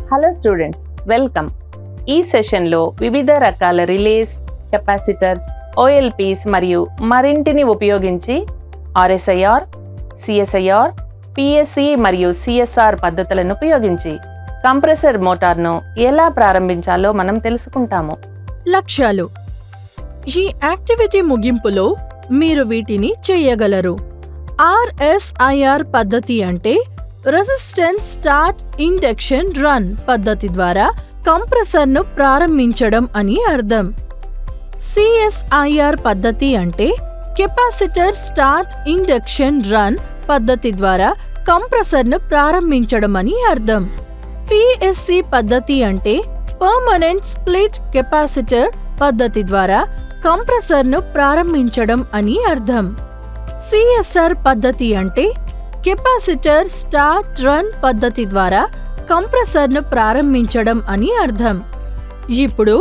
Hello students, welcome. ఈ సెషన్లో వివిధ రకాల రిలేస్, కెపాసిటర్స్, ఓఎల్పీస్ మరియు మరింటిని ఉపయోగించి ఆర్ఎస్ఐఆర్, సిఎస్ఐఆర్, పిఎస్సి మరియు సిఎస్ఆర్ పద్ధతులను ఉపయోగించి కంప్రెసర్ మోటార్ను ఎలా ప్రారంభించాలో మనం తెలుసుకుంటాము. లక్ష్యాలు. ఈ యాక్టివిటీ ముగింపులో మీరు వీటిని చేయగలరు. ఆర్ఎస్ఐఆర్ పద్ధతి అంటే రెసిస్టెన్స్ స్టార్ట్ ఇండక్షన్ రన్ పద్ధతి ద్వారా కంప్రెసర్ను ప్రారంభించడం అని అర్థం. సిఎస్ఐఆర్ పద్ధతి అంటే కెపాసిటర్ స్టార్ట్ ఇండక్షన్ రన్ పద్ధతి ద్వారా కంప్రెసర్ను ప్రారంభించడం అని అర్థం. పిఎస్సి పద్ధతి అంటే పర్మనెంట్ స్ప్లిట్ కెపాసిటర్ పద్ధతి ద్వారా కంప్రెసర్ను ప్రారంభించడం అని అర్థం. సిఎస్ఆర్ పద్ధతి అంటే కెపాసిటర్ స్టార్ట్ రన్ పద్ధతి ద్వారా కంప్రెసర్ను ప్రారంభించడం అని అర్థం. ఇప్పుడు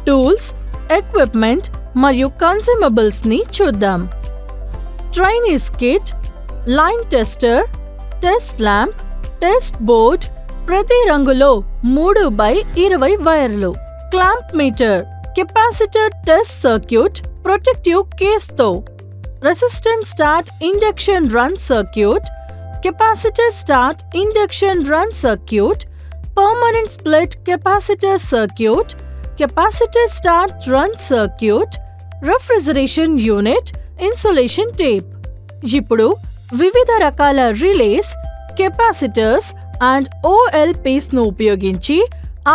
టూల్స్, ఎక్విప్మెంట్ మరియు కన్స్యూమబుల్స్ ని చూద్దాం. Trainees kit, line tester, test lamp, test board, ప్రతి రంగులో 3x20 వైర్లు, clamp meter, capacitor test circuit protective కేస్తో, resistance start induction run circuit, capacitor start induction run circuit, permanent split capacitor circuit, capacitor start run circuit, refrigeration unit, insulation tape. ఇప్పుడు వివిధ రకాల relays, capacitors and OLPs ను ఉపయోగించి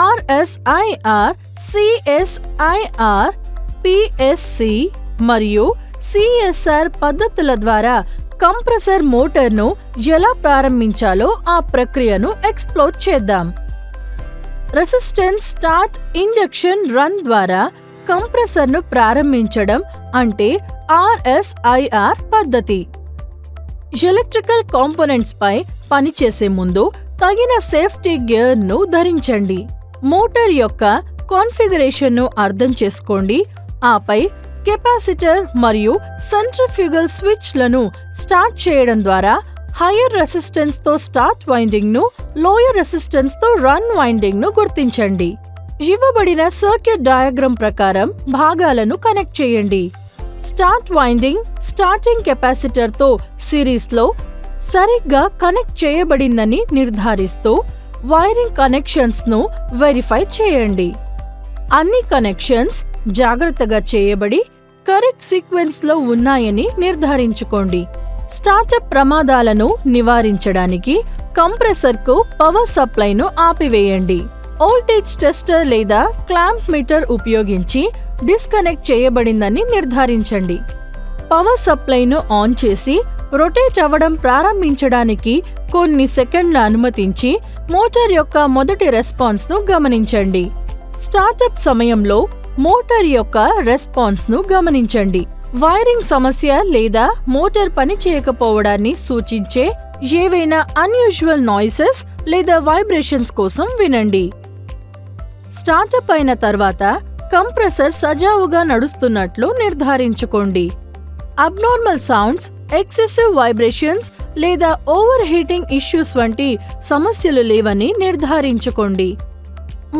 RSIR, CSIR, PSC మరియు CSR పద్ధతుల ద్వారా compressor మోటార్ను ఎలా ప్రారంభించాలో ఆ ప్రక్రియను ఎక్స్ప్లోర్ చేద్దాం. రెసిస్టెన్స్ స్టార్ట్ ఇండక్షన్ రన్ ద్వారా కంప్రెసర్ను ప్రారంభించడం అంటే ఆర్ఎస్ఐఆర్ పద్ధతి. ఎలక్ట్రికల్ కాంపోనెంట్స్ పై పనిచేసే ముందు తగిన సేఫ్టీ గేర్ ను ధరించండి. మోటార్ యొక్క కాన్ఫిగరేషన్ను అర్థం చేసుకోండి. ఆపై కెపాసిటర్ మరియు సెంట్రిఫ్యూగల్ స్విచ్లను స్టార్ట్ చేయడం ద్వారా హయ్యర్ రెసిస్టెన్స్ తో స్టార్ట్ వైండింగ్ ను, లోయర్ రెసిస్టెన్స్ తో రన్ వైండింగ్ ను గుర్తించండి. ఇవ్వబడిన సర్క్యూట్ డయాగ్రామ్ ప్రకారం భాగాలను కనెక్ట్ చేయండి. స్టార్ట్ వైండింగ్ స్టార్టింగ్ కెపాసిటర్ తో సిరీస్ లో సరిగ్గా కనెక్ట్ చేయబడిందని నిర్ధారిస్తూ వైరింగ్ కనెక్షన్స్ ను వెరిఫై చేయండి. అన్ని కనెక్షన్స్ జాగ్రత్తగా చేయబడి కరెక్ట్ సీక్వెన్స్ లో ఉన్నాయని నిర్ధారించుకోండి. స్టార్టప్ ప్రమాదాలను నివారించడానికి కంప్రెసర్ కు పవర్ సప్లైను ఆపివేయండి. వోల్టేజ్ టెస్టర్ లేదా క్లాంప్ మీటర్ ఉపయోగించి డిస్కనెక్ట్ చేయబడిందని నిర్ధారించండి. పవర్ సప్లైను ఆన్ చేసి రొటేట్ అవ్వడం ప్రారంభించడానికి కొన్ని సెకండ్ల అనుమతించి మోటార్ యొక్క మొదటి రెస్పాన్స్ ను గమనించండి. స్టార్టప్ సమయంలో మోటార్ యొక్క రెస్పాన్స్ ను గమనించండి. వైరింగ్ సమస్య లేదా మోటార్ పని చేయకపోవడాన్ని సూచించే ఏవైనా అన్యూజువల్ నాయిసెస్ లేదా వైబ్రేషన్స్ కోసం వినండి. స్టార్టప్ అయిన తర్వాత కంప్రెసర్ సజావుగా నడుస్తున్నట్లు నిర్ధారించుకోండి. అబ్నార్మల్ సౌండ్స్, ఎక్సెసివ్ వైబ్రేషన్స్ లేదా ఓవర్ హీటింగ్ ఇష్యూస్ వంటి సమస్యలు లేవని నిర్ధారించుకోండి.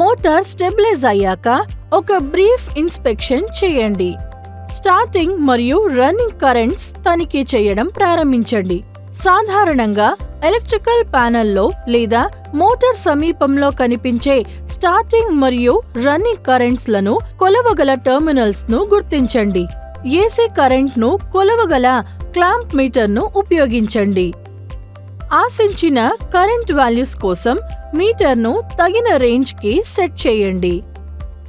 మోటార్ స్టెబిలైజ్ అయ్యాక ఒక బ్రీఫ్ ఇన్స్పెక్షన్ చేయండి. స్టార్టింగ్ మరియు రన్నింగ్ కరెంట్స్ తనిఖీ చేయడం ప్రారంభించండి. సాధారణంగా ఎలక్ట్రికల్ ప్యానెల్లో లేదా మోటార్ సమీపంలో కనిపించే స్టార్టింగ్ మరియు రన్నింగ్ కరెంట్స్ లను కొలవగల టెర్మినల్స్ ను గుర్తించండి. ఏసీ కరెంట్ ను కొలవగల క్లాంప్ మీటర్ ను ఉపయోగించండి. ఆశించిన కరెంట్ వాల్యూస్ కోసం మీటర్ను తగిన రేంజ్ కి సెట్ చేయండి.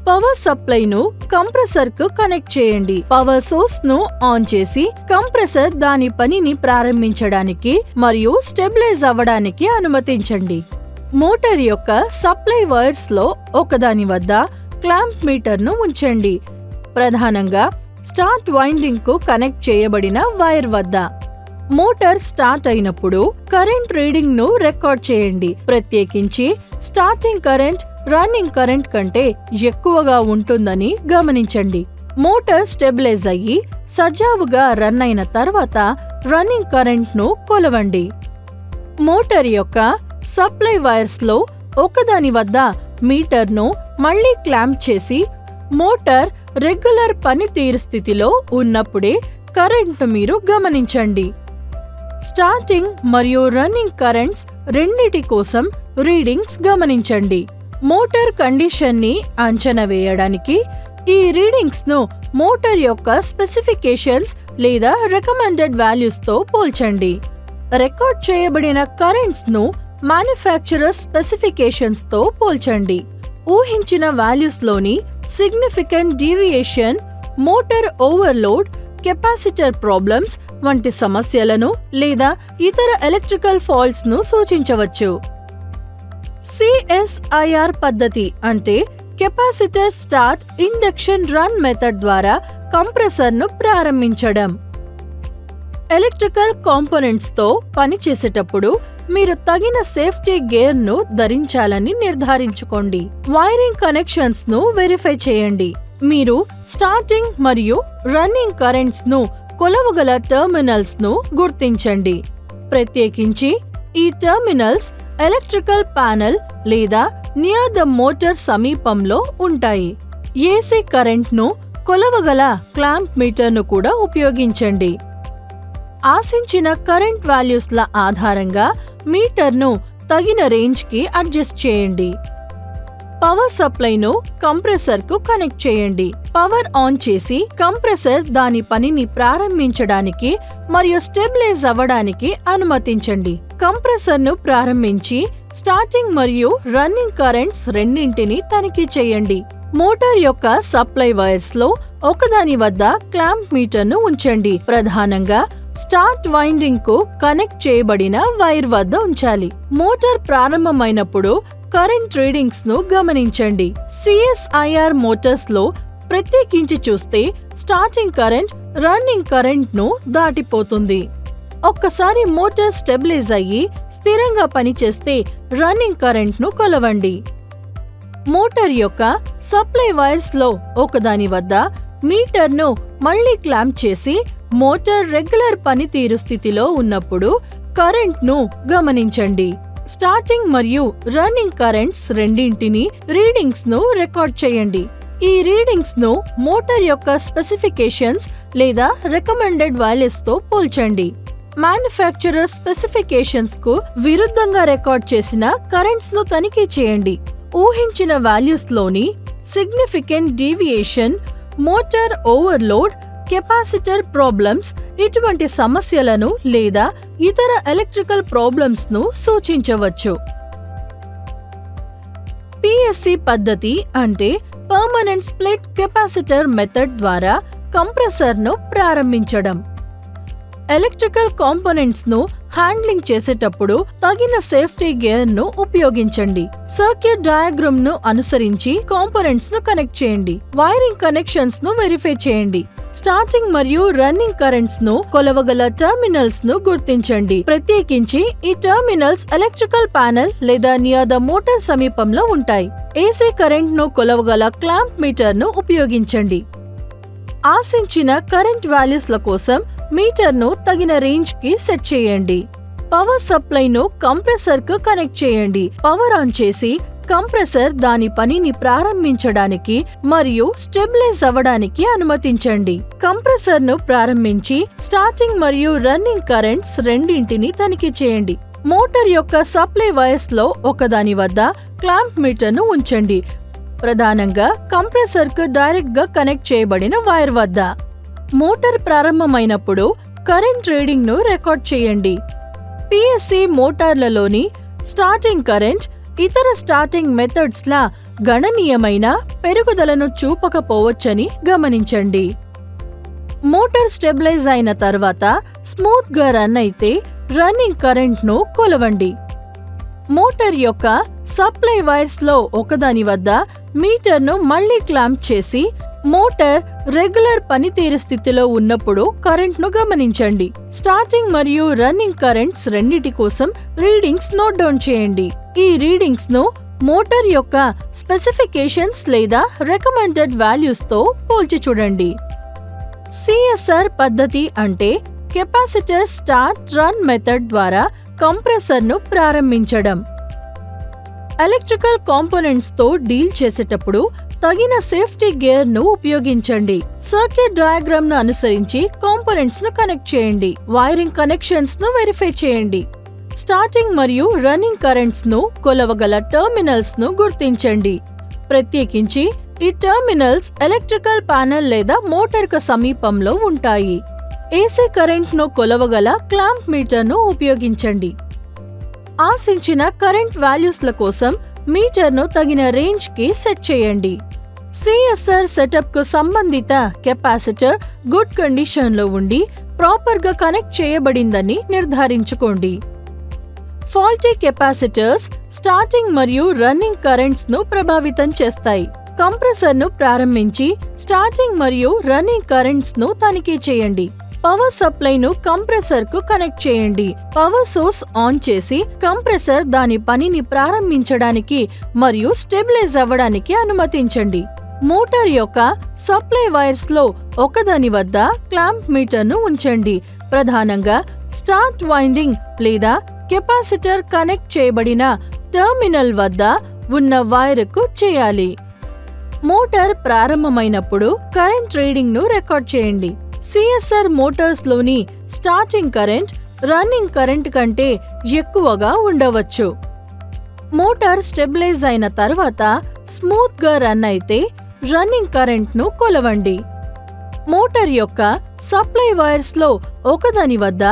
పవర్ సప్లైను కంప్రెసర్ కు కనెక్ట్ చేయండి. పవర్ సోర్స్ ను ఆన్ చేసి కంప్రెసర్ దాని పనిని ప్రారంభించడానికి మరియు స్టెబిలైజ్ అవ్వడానికి అనుమతించండి. మోటార్ యొక్క సప్లై వైర్స్ లో ఒకదాని వద్ద క్లాంప్ మీటర్ ను ఉంచండి. ప్రధానంగా స్టార్ట్ వైండింగ్ కు కనెక్ట్ చేయబడిన వైర్ వద్ద. మోటార్ స్టార్ట్ అయినప్పుడు కరెంట్ రీడింగ్ ను రికార్డ్ చేయండి. ప్రత్యేకించి స్టార్టింగ్ కరెంట్ రన్నింగ్ కరెంట్ కంటే ఎక్కువగా ఉంటుందని గమనించండి. మోటార్ స్టెబిలైజ్ అయ్యి సజావుగా రన్ అయిన తర్వాత రన్నింగ్ కరెంట్ ను కొలవండి. మోటార్ యొక్క సప్లై వైర్స్ లో ఒకదాని వద్ద మీటర్ను మళ్లీ క్లాంప్ చేసి మోటార్ రెగ్యులర్ పనితీరు స్థితిలో ఉన్నప్పుడే కరెంట్ను మీరు గమనించండి. స్టార్టింగ్ మరియు రన్నింగ్ కరెంట్స్ రెండిటి కోసం రీడింగ్స్ గమనించండి. మోటార్ కండిషన్ని అంచనా వేయడానికి ఈ రీడింగ్స్ ను మోటార్ యొక్క స్పెసిఫికేషన్స్ లేదా రికమెండెడ్ వాల్యూస్ తో పోల్చండి. రికార్డ్ చేయబడిన కరెంట్స్ ను మ్యానుఫ్యాక్చరర్ స్పెసిఫికేషన్స్ తో పోల్చండి. ఊహించిన వాల్యూస్ లోని significant deviation motor overload, capacitor problems వంటి సమస్యలను లేదా ఇతర ఎలక్ట్రికల్ ఫాల్ట్స్ ను సూచించవచ్చు. CSIR పద్ధతి అంటే capacitor start induction run method ద్వారా కంప్రెసర్ను ప్రారంభించడం. ఎలక్ట్రికల్ కాంపోనెంట్స్ తో పనిచేసేటప్పుడు మీరు తగిన సేఫ్టీ గేర్ ను ధరించాలని నిర్ధారించుకోండి. వైరింగ్ కనెక్షన్స్ ను వెరిఫై చేయండి. మీరు స్టార్టింగ్ మరియు రన్నింగ్ కరెంట్స్ ను కొలవగల టెర్మినల్స్ ను గుర్తించండి. ప్రత్యేకించి ఈ టెర్మినల్స్ ఎలక్ట్రికల్ ప్యానెల్ లేదా నియర్ ద మోటార్ సమీపంలో ఉంటాయి. AC కరెంట్ ను కొలవగల క్లాంప్ మీటర్ ను కూడా ఉపయోగించండి. ఆశించిన కరెంట్ వాల్యూస్ల ఆధారంగా మీటర్ను తగిన రేంజ్ కి అడ్జస్ట్ చేయండి. పవర్ సప్లైను కంప్రెసర్ కు కనెక్ట్ చేయండి. పవర్ ఆన్ చేసి కంప్రెసర్ దాని పనిని ప్రారంభించడానికి మరియు స్టెబిలైజ్ అవ్వడానికి అనుమతించండి. కంప్రెసర్ ను ప్రారంభించి స్టార్టింగ్ మరియు రన్నింగ్ కరెంట్స్ రెండింటిని తనిఖీ చేయండి. మోటార్ యొక్క సప్లై వైర్స్ లో ఒకదాని వద్ద క్లాంప్ మీటర్ ను ఉంచండి. ప్రధానంగా స్టార్ట్ వైండింగ్ కు కనెక్ట్ చేయబడిన వైర్ వద్ద ఉంచాలి. మోటార్ ప్రారంభమైనప్పుడు కరెంట్ రీడింగ్స్ ను గమనించండి. CSIR మోటార్స్ లో ప్రత్యేకించి చూస్తే స్టార్టింగ్ కరెంట్ రన్నింగ్ కరెంట్ ను దాటిపోతుంది. ఒక్కసారి మోటార్ స్టెబిలైజ్ అయ్యి స్థిరంగా పనిచేస్తే రన్నింగ్ కరెంట్ ను కొలవండి. మోటార్ యొక్క సప్లై వైర్స్ లో ఒకదాని వద్ద మీటర్ ను మళ్లీ క్లాంప్ చేసి మోటార్ రెగ్యులర్ పనితీరు స్థితిలో ఉన్నప్పుడు కరెంట్ ను గమనించండి. స్టార్టింగ్ మరియు రన్నింగ్ కరెంట్స్ రెండింటిని రీడింగ్స్ ను రికార్డ్ చేయండి. ఈ రీడింగ్స్ ను మోటార్ యొక్క స్పెసిఫికేషన్స్ లేదా రికమెండెడ్ వాల్యూస్ తో పోల్చండి. మ్యానుఫ్యాక్చరర్ స్పెసిఫికేషన్స్ కు విరుద్ధంగా రికార్డ్ చేసిన కరెంట్స్ ను తనిఖీ చేయండి. ఊహించిన వాల్యూస్ లోని significant deviation, motor overload, capacitor problems ఇటువంటి సమస్యలను లేదా ఇతర ఎలక్ట్రికల్ ప్రాబ్లమ్స్ ను సూచించవచ్చు. PSC పద్ధతి అంటే పర్మనెంట్ స్ప్లిట్ కెపాసిటర్ మెథడ్ ద్వారా కంప్రెసర్ ను ప్రారంభించడం. ఎలక్ట్రికల్ కాంపోనెంట్స్ ను హ్యాండ్లింగ్ చేసేటప్పుడు తగిన సేఫ్టీ గేర్ ను ఉపయోగించండి. సర్క్యూట్ డయాగ్రామ్ ను అనుసరించి కాంపోనెంట్స్ ను కనెక్ట్ చేయండి. వైరింగ్ కనెక్షన్స్ ను వెరిఫై చేయండి. స్టార్టింగ్ మరియు రన్నింగ్ కరెంట్స్ ను కొలవగల టెర్మినల్స్ ను గుర్తించండి. ప్రత్యేకించి ఈ టెర్మినల్స్ ఎలక్ట్రికల్ ప్యానెల్ లేదా నియర్ ద మోటార్ సమీపంలో ఉంటాయి. AC కరెంట్ ను కొలవగల క్లాంప్ మీటర్ ను ఉపయోగించండి. ఆశించిన కరెంట్ వాల్యూస్ల కోసం మీటర్ ను తగిన రేంజ్ కి సెట్ చేయండి. పవర్ సప్లై ను కంప్రెసర్ కు కనెక్ట్ చేయండి. పవర్ ఆన్ చేసి కంప్రెసర్ దాని పనిని ప్రారంభించడానికి మరియు స్టెబిలైజ్ అవ్వడానికి అనుమతించండి. కంప్రెసర్ ను ప్రారంభించి స్టార్టింగ్ మరియు రన్నింగ్ కరెంట్స్ రెండింటిని తనిఖీ చేయండి. మోటార్ యొక్క సప్లై వైర్స్ లో ఒకదాని వద్ద క్లాంప్ మీటర్ ను ఉంచండి. ప్రధానంగా కంప్రెసర్ కు డైరెక్ట్ గా కనెక్ట్ చేయబడిన వైర్ వద్ద. మోటార్ ప్రారంభమైనప్పుడు కరెంట్ రీడింగ్ ను రికార్డ్ చేయండి. PSC మోటార్లలోని స్టార్టింగ్ కరెంట్ ఇతర స్టార్టింగ్ మెథడ్స్ లా గణనీయమైన పెరుగుదలను చూపకపోవచ్చని గమనించండి. మోటార్ స్టెబిలైజ్ అయిన తర్వాత స్మూత్ గా రన్ అయితే రన్నింగ్ కరెంట్ ను కొలవండి. మోటార్ యొక్క సప్లై వైర్స్ లో ఒకదాని వద్ద మీటర్ ను మళ్లీ క్లాంప్ చేసి మోటార్ రెగ్యులర్ పనితీరు స్థితిలో ఉన్నప్పుడు కరెంట్ ను గమనించండి. స్టార్టింగ్ మరియు రన్నింగ్ కరెంట్స్ రెండిటి కోసం రీడింగ్స్ నోట్ డౌన్ చేయండి. ఈ రీడింగ్స్ ను మోటార్ యొక్క స్పెసిఫికేషన్స్ లేదా రికమెండెడ్ వాల్యూస్ తో పోల్చి చూడండి. CSR పద్ధతి అంటే కెపాసిటర్ స్టార్ట్ రన్ మెథడ్ ద్వారా కంప్రెసర్ ను ప్రారంభించడం. ఎలక్ట్రికల్ కాంపోనెంట్స్ తో డీల్ చేసేటప్పుడు తగిన సేఫ్టీ గేర్ ను ఉపయోగించండి. సర్క్యూట్ డయాగ్రామ్ ను అనుసరించి కాంపోనెంట్స్ ను కనెక్ట్ చేయండి. వైరింగ్ కనెక్షన్స్ ను వెరిఫై చేయండి. స్టార్టింగ్ మరియు రన్నింగ్ కరెంట్స్ ను కొలవగల టెర్మినల్స్ ను గుర్తించండి. ప్రత్యేకించి ఈ టెర్మినల్స్ ఎలక్ట్రికల్ ప్యానెల్ లేదా మోటార్ కు సమీపంలో ఉంటాయి. ఏసీ కరెంట్ ను కొలవగల క్లాంప్ మీటర్ ను ఉపయోగించండి. ఆశించిన కరెంట్ వాల్యూస్ల కోసం మీటర్ ను తగిన రేంజ్ కి సెట్ చేయండి. సిఎస్ఆర్ సెటప్ కు సంబంధిత కెపాసిటర్ గుడ్ కండిషన్ లో ఉండి ప్రాపర్ గా కనెక్ట్ చేయబడిందని నిర్ధారించుకోండి. ఫాల్టీ కెపాసిటర్స్ స్టార్టింగ్ మరియు రన్నింగ్ కరెంట్స్ ను ప్రభావితం చేస్తాయి. కంప్రెసర్ ను ప్రారంభించి స్టార్టింగ్ మరియు రన్నింగ్ కరెంట్స్ ను తనిఖీ చేయండి. పవర్ సప్లై ను కంప్రెసర్ కు కనెక్ట్ చేయండి. పవర్ సోర్స్ ఆన్ చేసి కంప్రెసర్ దాని పనిని ప్రారంభించడానికి మరియు స్టెబిలైజ్ అవ్వడానికి అనుమతించండి. మోటార్ యొక్క సప్లై వైర్స్ లో ఒకదాని వద్ద క్లాంప్ మీటర్ ను ఉంచండి. ప్రధానంగా స్టార్ట్ వైండింగ్ లేదా కెపాసిటర్ కనెక్ట్ చేయబడిన టెర్మినల్ వద్ద ఉన్న వైర్కు చేయాలి. మోటార్ ప్రారంభమైనప్పుడు కరెంట్ రీడింగ్ ను రికార్డ్ చేయండి. సిఎస్ఆర్ మోటార్స్ లోని స్టార్టింగ్ కరెంట్ రన్నింగ్ కరెంట్ కంటే ఎక్కువగా ఉండవచ్చు. మోటార్ స్టెబిలైజ్ అయిన తర్వాత స్మూత్ గా రన్ అయితే రన్నింగ్ కరెంట్ ను కొలవండి. మోటార్ యొక్క సప్లై వైర్స్ లో ఒకదాని వద్ద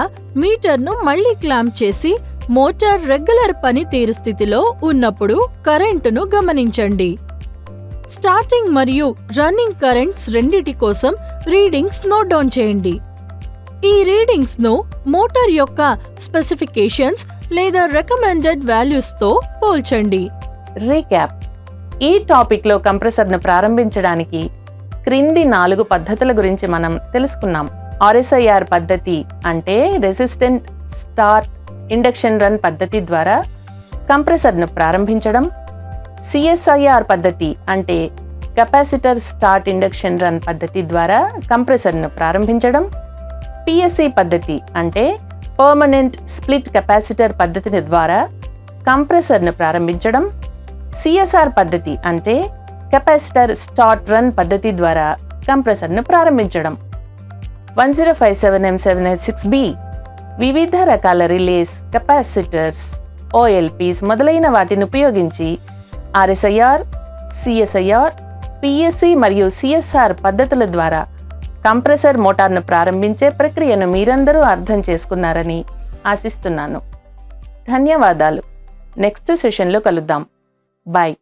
మీటర్ ను మళ్లీ క్లాంప్ చేసి మోటార్ రెగ్యులర్ పనితీరు స్థితిలో ఉన్నప్పుడు కరెంటును గమనించండి. స్టార్టింగ్ మరియు రన్నింగ్ కరెంట్స్ రెండిటి కోసం రీడింగ్స్ నోట్ డౌన్ చేయండి. ఈ రీడింగ్స్ ను మోటార్ యొక్క స్పెసిఫికేషన్స్ లేదా రికమెండెడ్ వాల్యూస్ తో పోల్చండి. రీక్యాప్: ఈ టాపిక్ లో కంప్రెసర్ ను ప్రారంభించడానికి క్రింది 4 పద్ధతుల గురించి మనం తెలుసుకున్నాం. ఆర్ఎస్ఐఆర్ పద్ధతి అంటే రెసిస్టెంట్ స్టార్ట్ ఇండక్షన్ రన్ పద్ధతి ద్వారా కంప్రెసర్ ను ప్రారంభించడం. సిఎస్ఐఆర్ పద్ధతి అంటే కెపాసిటర్ స్టార్ట్ ఇండక్షన్ రన్ పద్ధతి ద్వారా కంప్రెసర్ ను ప్రారంభించడం. పిఎస్సి పద్ధతి అంటే పర్మనెంట్ స్ప్లిట్ కెపాసిటర్ పద్ధతి ద్వారా కంప్రెసర్ ను ప్రారంభించడం. సిఎస్ఆర్ పద్ధతి అంటే కెపాసిటర్ స్టార్ట్ రన్ పద్ధతి ద్వారా కంప్రెసర్ ను ప్రారంభించడం. 1057M7H6B వివిధ రకాల రిలేస్, కెపాసిటర్స్, ఓఎల్పీస్ మొదలైన వాటిని ఉపయోగించి ఆర్ఎస్ఐఆర్, సిఎస్ఐఆర్, పిఎస్సి మరియు సిఎస్ఆర్ పద్ధతుల ద్వారా కంప్రెసర్ మోటార్ను ప్రారంభించే ప్రక్రియను మీరందరూ అర్థం చేసుకున్నారని ఆశిస్తున్నాను. ధన్యవాదాలు. నెక్స్ట్ సెషన్లో కలుద్దాం. బాయ్.